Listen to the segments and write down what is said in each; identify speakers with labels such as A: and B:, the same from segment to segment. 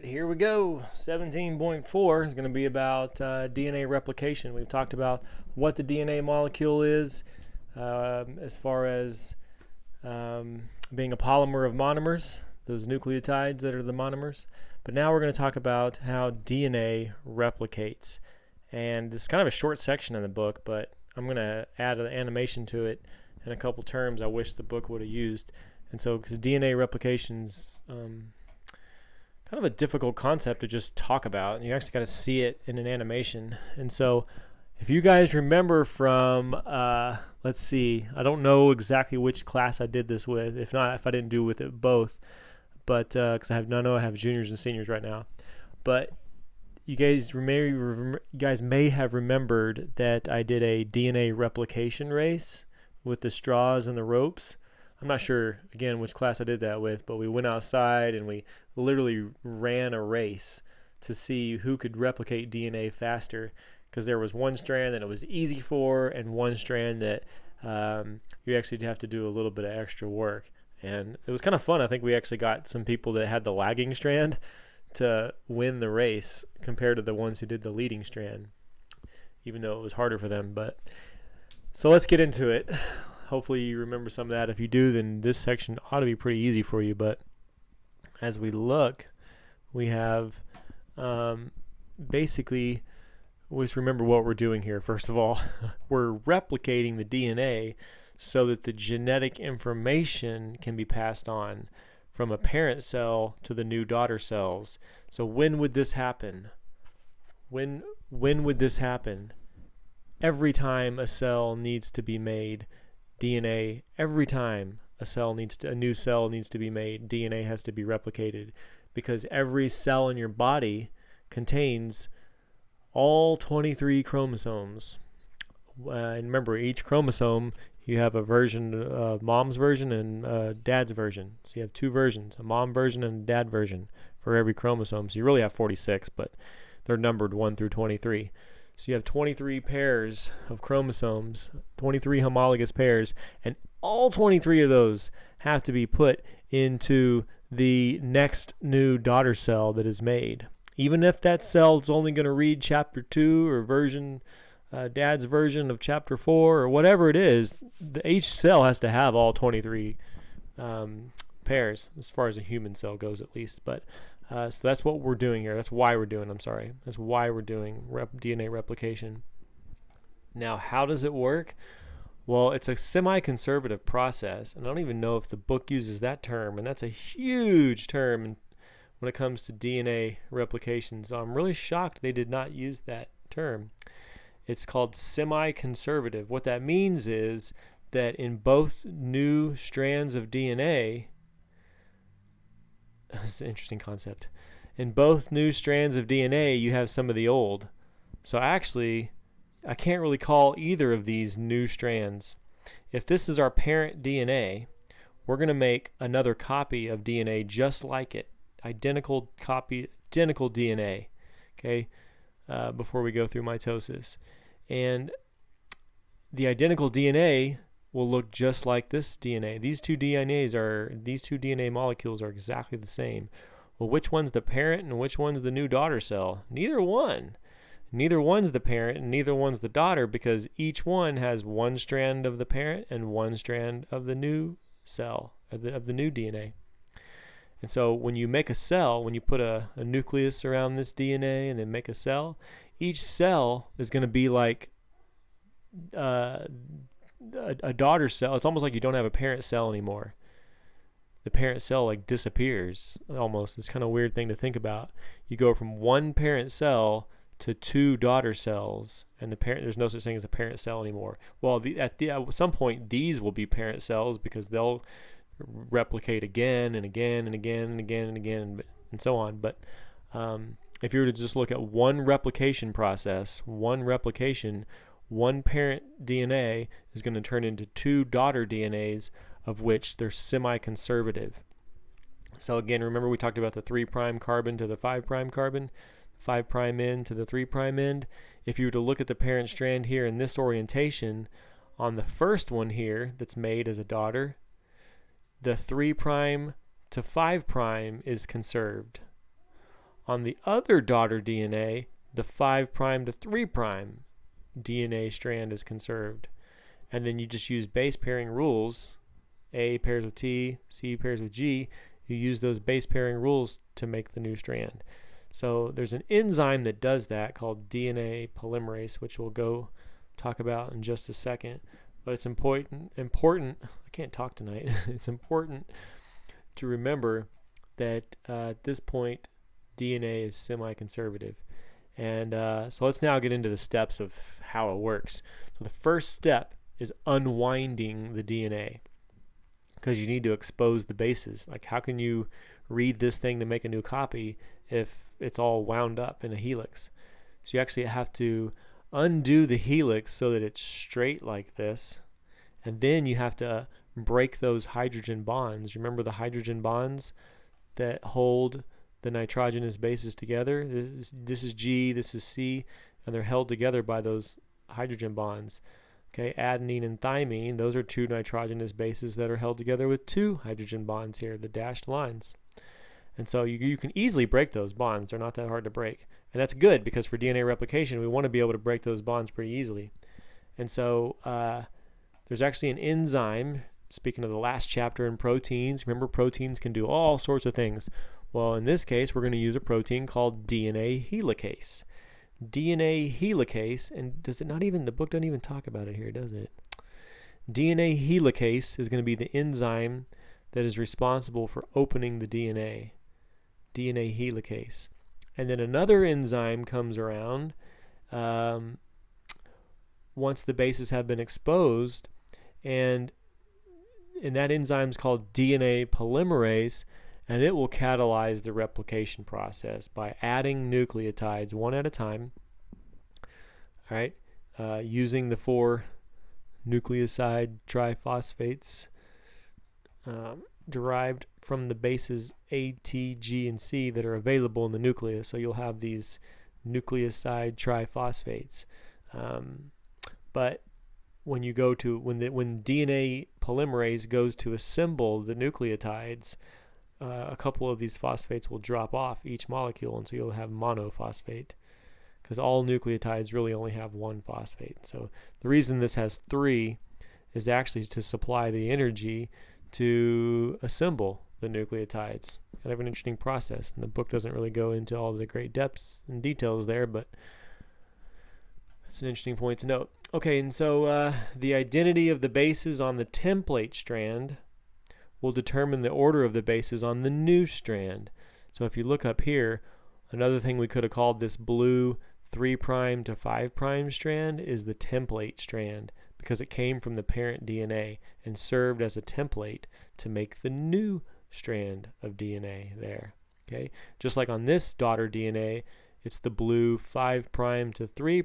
A: right, here we go. 17.4 is going to be about DNA replication. We've talked about what the DNA molecule is, as far as being a polymer of monomers, those nucleotides that are the monomers. But now we're going to talk about how DNA replicates. And this is kind of a short section in the book, but I'm going to add an animation to it and a couple terms I wish the book would have used. And so, because DNA replication's kind of a difficult concept to just talk about, and you actually got to see it in an animation. And so, if you guys remember from, let's see, I don't know exactly which class I did this with. If not, if I didn't do with it both, but because I have juniors and seniors right now. But you guys may have remembered that I did a DNA replication race with the straws and the ropes. I'm not sure, again, which class I did that with, but we went outside and we literally ran a race to see who could replicate DNA faster, because there was one strand that it was easy for and one strand that you actually have to do a little bit of extra work. And it was kind of fun. I think we actually got some people that had the lagging strand to win the race compared to the ones who did the leading strand, even though it was harder for them. But so let's get into it. Hopefully you remember some of that. If you do, then this section ought to be pretty easy for you. But as we look, we have basically, always remember what we're doing here. First of all, we're replicating the DNA so that the genetic information can be passed on from a parent cell to the new daughter cells. So when would this happen? When would this happen? Every time a cell needs to be made, DNA, every time a new cell needs to be made, DNA has to be replicated, because every cell in your body contains all 23 chromosomes. And remember, each chromosome, you have a version, mom's version and dad's version. So you have two versions, a mom version and a dad version for every chromosome. So you really have 46, but they're numbered 1 through 23. So you have 23 pairs of chromosomes, 23 homologous pairs, and all 23 of those have to be put into the next new daughter cell that is made. Even if that cell is only going to read chapter 2 or dad's version of chapter 4 or whatever it is, each cell has to have all 23 pairs, as far as a human cell goes at least. But so that's what we're doing here. That's why we're doing DNA replication. Now, how does it work? Well, it's a semi-conservative process, and I don't even know if the book uses that term, and that's a huge term when it comes to DNA replication. So I'm really shocked they did not use that term. It's called semi-conservative. What that means is that in both new strands of DNA, it's an interesting concept. In both new strands of DNA, you have some of the old. So actually, I can't really call either of these new strands. If this is our parent DNA, we're going to make another copy of DNA just like it. Identical DNA, okay, before we go through mitosis. And the identical DNA will look just like this DNA. These two DNA molecules are exactly the same. Well, which one's the parent and which one's the new daughter cell? Neither one. Neither one's the parent and neither one's the daughter, because each one has one strand of the parent and one strand of the new cell, of the new DNA. And so when you make a cell, when you put a nucleus around this DNA and then make a cell, each cell is going to be like a daughter cell. It's almost like you don't have a parent cell anymore. The parent cell like disappears almost. It's kind of a weird thing to think about. You go from one parent cell to two daughter cells, and there's no such thing as a parent cell anymore. Well, at some point these will be parent cells, because they'll replicate again and again and again and again and again and so on. But if you were to just look at one replication process, one parent DNA is going to turn into two daughter DNAs, of which they're semi-conservative. So again, remember we talked about the 3' carbon to the 5' carbon, 5' end to the 3' end. If you were to look at the parent strand here in this orientation, on the first one here that's made as a daughter, the 3' to 5' is conserved. On the other daughter DNA, the 5' to 3' DNA strand is conserved. And then you just use base pairing rules. A pairs with T, C pairs with G. You use those base pairing rules to make the new strand. So there's an enzyme that does that called DNA polymerase, which we'll go talk about in just a second. But it's important, I can't talk tonight. It's important to remember that at this point, DNA is semi-conservative. And so let's now get into the steps of how it works. So the first step is unwinding the DNA, because you need to expose the bases. Like, how can you read this thing to make a new copy if it's all wound up in a helix? So you actually have to undo the helix so that it's straight like this, and then you have to break those hydrogen bonds. Remember the hydrogen bonds that hold the nitrogenous bases together? This is G, this is C, and they're held together by those hydrogen bonds. Okay, adenine and thymine, those are two nitrogenous bases that are held together with two hydrogen bonds here, the dashed lines. And so you can easily break those bonds. They're not that hard to break. And that's good, because for DNA replication, we want to be able to break those bonds pretty easily. And so there's actually an enzyme, speaking of the last chapter in proteins. Remember, proteins can do all sorts of things. Well, in this case, we're going to use a protein called DNA helicase. DNA helicase, and the book doesn't even talk about it here, does it? DNA helicase is going to be the enzyme that is responsible for opening the DNA helicase. And then another enzyme comes around once the bases have been exposed, and that enzyme is called DNA polymerase, and it will catalyze the replication process by adding nucleotides one at a time, all right, using the 4 nucleoside triphosphates derived from the bases A, T, G, and C that are available in the nucleus. So you'll have these nucleoside triphosphates. But when you go to when DNA polymerase goes to assemble the nucleotides, a couple of these phosphates will drop off each molecule, and so you'll have monophosphate, because all nucleotides really only have one phosphate. So the reason this has 3 is actually to supply the energy to assemble the nucleotides. Kind of an interesting process, and the book doesn't really go into all the great depths and details there, but that's an interesting point to note. Okay, and so the identity of the bases on the template strand will determine the order of the bases on the new strand. So if you look up here, another thing we could have called this blue 3' to 5' strand is the template strand, because it came from the parent DNA and served as a template to make the new strand of DNA there. Okay, just like on this daughter DNA, it's the blue 5' to 3'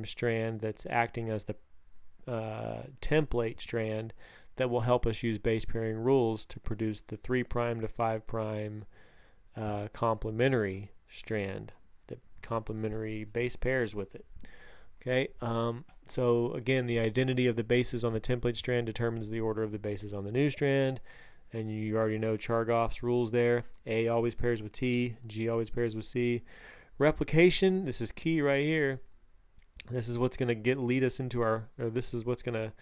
A: strand that's acting as the template strand that will help us use base pairing rules to produce the 3' to 5' complementary strand, the complementary base pairs with it. Okay, so again, the identity of the bases on the template strand determines the order of the bases on the new strand, and you already know Chargaff's rules there. A always pairs with T, G always pairs with C. Replication, this is key right here. This is what's going to lead us into this is what's going to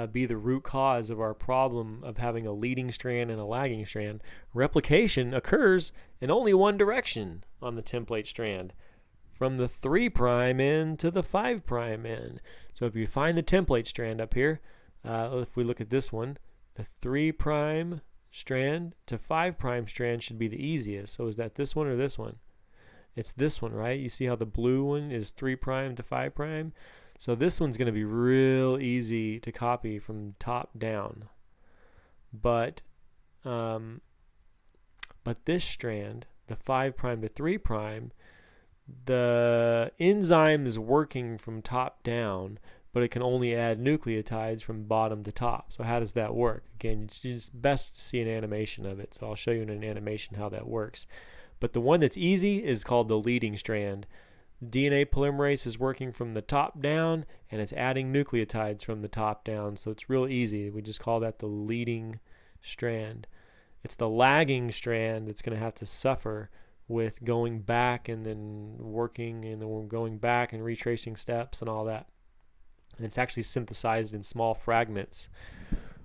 A: be the root cause of our problem of having a leading strand and a lagging strand. Replication occurs in only one direction on the template strand, from the 3' end to the 5' end. So if you find the template strand up here, if we look at this one, the 3' strand to 5' strand should be the easiest. So is that this one or this one? It's this one, right? You see how the blue one is 3' to 5'? So this one's going to be real easy to copy from top down. But this strand, the 5' to 3', the enzyme is working from top down, but it can only add nucleotides from bottom to top. So how does that work? Again, it's just best to see an animation of it. So I'll show you in an animation how that works. But the one that's easy is called the leading strand. DNA polymerase is working from the top down, and it's adding nucleotides from the top down. So it's real easy. We just call that the leading strand. It's the lagging strand that's going to have to suffer with going back and then working and then going back and retracing steps and all that. And it's actually synthesized in small fragments,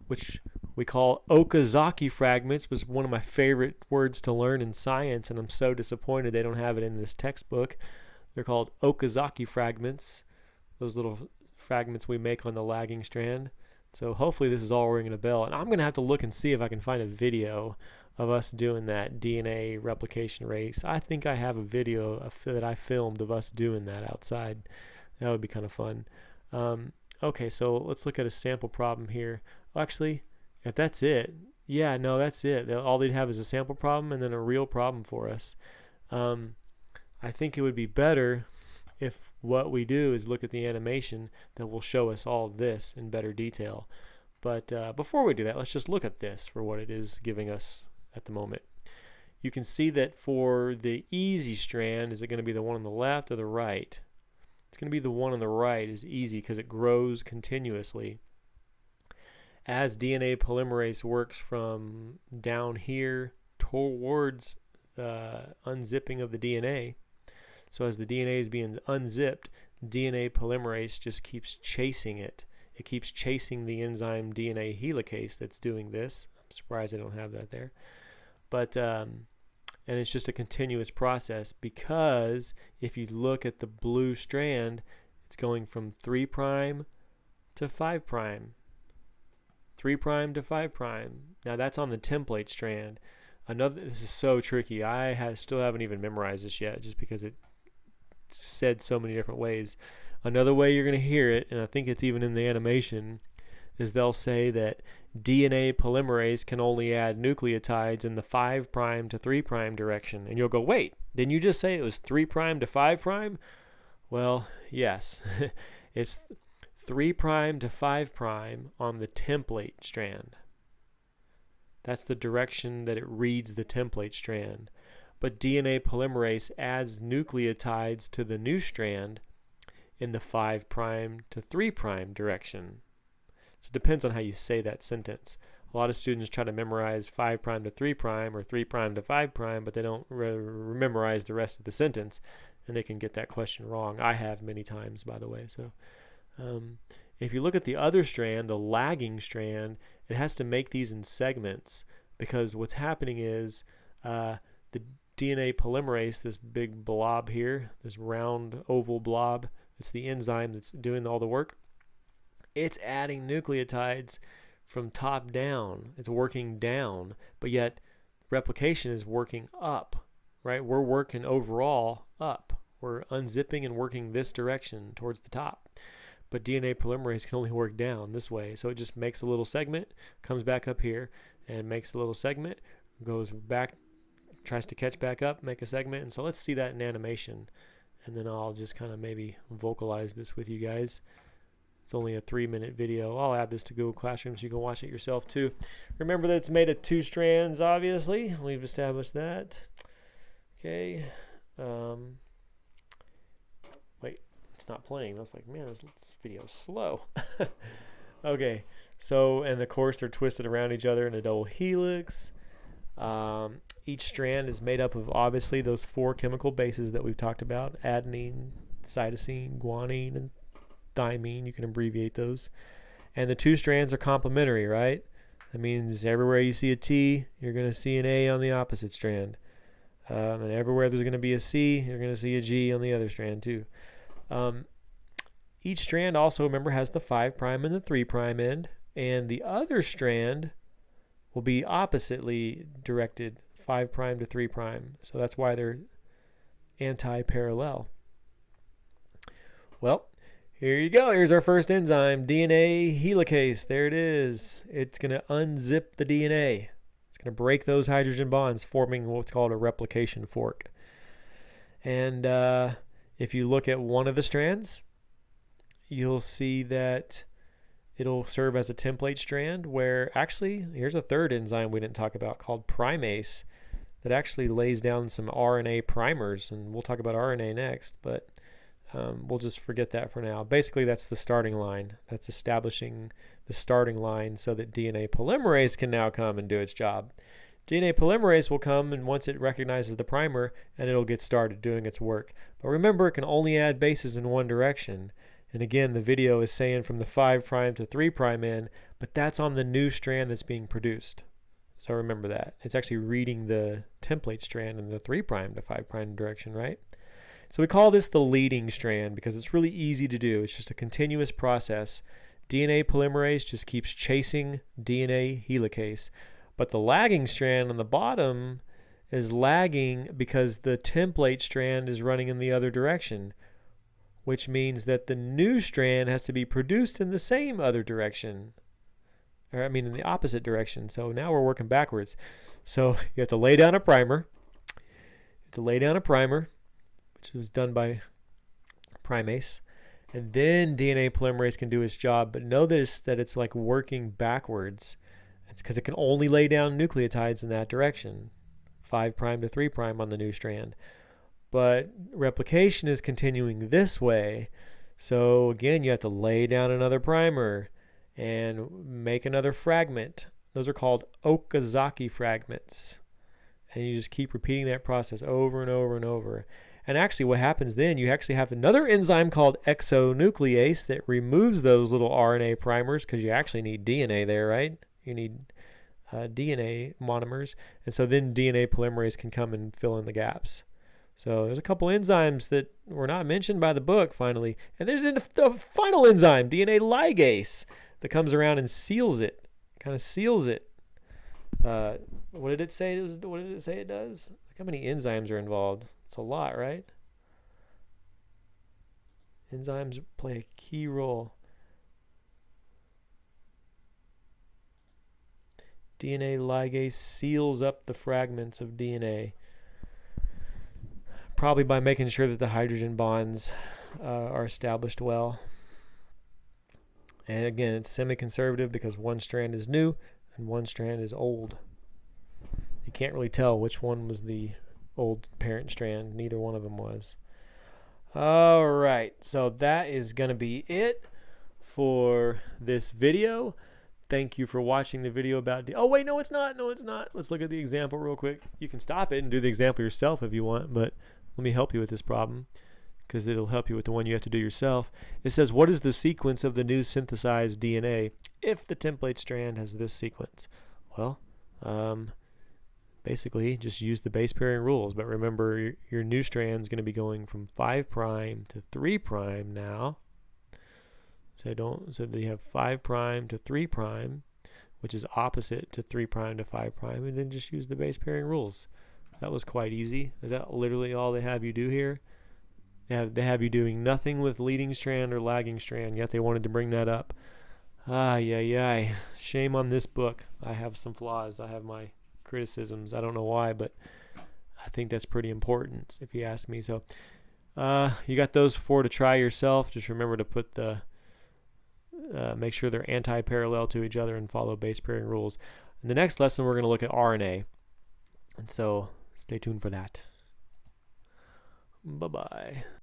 A: which we call Okazaki fragments. Was one of my favorite words to learn in science, and I'm so disappointed they don't have it in this textbook. They're called Okazaki fragments, those little fragments we make on the lagging strand. So hopefully this is all ringing a bell, and I'm going to have to look and see if I can find a video of us doing that DNA replication race. I think I have a video that I filmed of us doing that outside. That would be kind of fun. Okay, so let's look at a sample problem here. Actually, if that's it, yeah, no, that's it. All they'd have is a sample problem and then a real problem for us. I think it would be better if what we do is look at the animation that will show us all of this in better detail. But before we do that, let's just look at this for what it is giving us at the moment. You can see that for the easy strand, is it going to be the one on the left or the right? It's going to be the one on the right is easy because it grows continuously. As DNA polymerase works from down here towards the unzipping of the DNA, so as the DNA is being unzipped, DNA polymerase just keeps chasing it. It keeps chasing the enzyme DNA helicase that's doing this. I'm surprised I don't have that there. But and it's just a continuous process, because if you look at the blue strand, it's going from 3' to 5'. 3' to 5'. Now that's on the template strand. This is so tricky. Still haven't even memorized this yet, just because it's said so many different ways. Another way you're going to hear it, and I think it's even in the animation, is they'll say that DNA polymerase can only add nucleotides in the 5' to 3' direction. And you'll go, wait, didn't you just say it was 3' to 5'? Well, yes. It's 3' to 5' on the template strand. That's the direction that it reads the template strand. But DNA polymerase adds nucleotides to the new strand in the 5' to 3' direction. So it depends on how you say that sentence. A lot of students try to memorize 5' to 3' or 3' to 5', but they don't memorize the rest of the sentence, and they can get that question wrong. I have many times, by the way. So if you look at the other strand, the lagging strand, it has to make these in segments, because what's happening is the DNA polymerase, this big blob here, this round oval blob, it's the enzyme that's doing all the work. It's adding nucleotides from top down. It's working down, but yet replication is working up, right? We're working overall up. We're unzipping and working this direction towards the top. But DNA polymerase can only work down this way. So it just makes a little segment, comes back up here, and makes a little segment, goes back, tries to catch back up, make a segment. And so let's see that in animation. And then I'll just kind of maybe vocalize this with you guys. It's only a 3-minute video. I'll add this to Google Classroom so you can watch it yourself too. Remember that it's made of 2 strands, obviously. We've established that. Okay. Wait, it's not playing. I was like, man, this video is slow. Okay. So, and of course, they're twisted around each other in a double helix. Each strand is made up of, obviously, those 4 chemical bases that we've talked about: adenine, cytosine, guanine, and thymine. You can abbreviate those. And the 2 strands are complementary, right? That means everywhere you see a T, you're going to see an A on the opposite strand. And everywhere there's going to be a C, you're going to see a G on the other strand too. Each strand also, remember, has the 5' and the 3' end. And the other strand will be oppositely directed, 5' to 3'. So that's why they're anti-parallel. Well, here you go. Here's our first enzyme, DNA helicase. There it is. It's going to unzip the DNA. It's going to break those hydrogen bonds, forming what's called a replication fork. And if you look at one of the strands, you'll see that it'll serve as a template strand, where actually, here's a third enzyme we didn't talk about called primase that actually lays down some RNA primers. And we'll talk about RNA next, but we'll just forget that for now. Basically, that's the starting line. That's establishing the starting line so that DNA polymerase can now come and do its job. DNA polymerase will come, and once it recognizes the primer, and it'll get started doing its work. But remember, it can only add bases in one direction. And again, the video is saying from the 5' to 3' end, but that's on the new strand that's being produced. So remember that. It's actually reading the template strand in the 3' to 5' direction, right? So we call this the leading strand because it's really easy to do. It's just a continuous process. DNA polymerase just keeps chasing DNA helicase. But the lagging strand on the bottom is lagging because the template strand is running in the other direction, which means that the new strand has to be produced in the same other direction. Or I mean in the opposite direction. So now we're working backwards. So you have to lay down a primer. Which was done by primase. And then DNA polymerase can do its job. But notice that it's like working backwards. It's because it can only lay down nucleotides in that direction, 5' to 3' on the new strand. But replication is continuing this way. So again, you have to lay down another primer and make another fragment. Those are called Okazaki fragments. And you just keep repeating that process over and over and over. And actually what happens then, you actually have another enzyme called exonuclease that removes those little RNA primers because you actually need DNA there, right? You need DNA monomers. And so then DNA polymerase can come and fill in the gaps. So there's a couple enzymes that were not mentioned by the book, finally. And there's a final enzyme, DNA ligase, that comes around and seals it, kind of seals it. What did it say? What did it say it does? Like how many enzymes are involved? It's a lot, right? Enzymes play a key role. DNA ligase seals up the fragments of DNA, probably by making sure that the hydrogen bonds are established well. And again, it's semi-conservative because one strand is new and one strand is old. You can't really tell which one was the old parent strand. Neither one of them was. All right, so that is going to be it for this video. Thank you for watching the video about oh wait, no it's not. Let's look at the example real quick. You can stop it and do the example yourself if you want, but let me help you with this problem because it'll help you with the one you have to do yourself. It says, what is the sequence of the new synthesized DNA if the template strand has this sequence? Well, basically just use the base pairing rules, but remember your new strand is going to be going from 5' to 3' now. So you have 5' to 3', which is opposite to 3' to 5', and then just use the base pairing rules. That was quite easy. Is that literally all they have you do here? They have you doing nothing with leading strand or lagging strand, yet they wanted to bring that up. Shame on this book. I have some flaws. I have my criticisms. I don't know why, but I think that's pretty important if you ask me. So you got those 4 to try yourself. Just remember to put the make sure they're anti-parallel to each other and follow base pairing rules. In the next lesson, we're going to look at RNA. And so stay tuned for that. Bye-bye.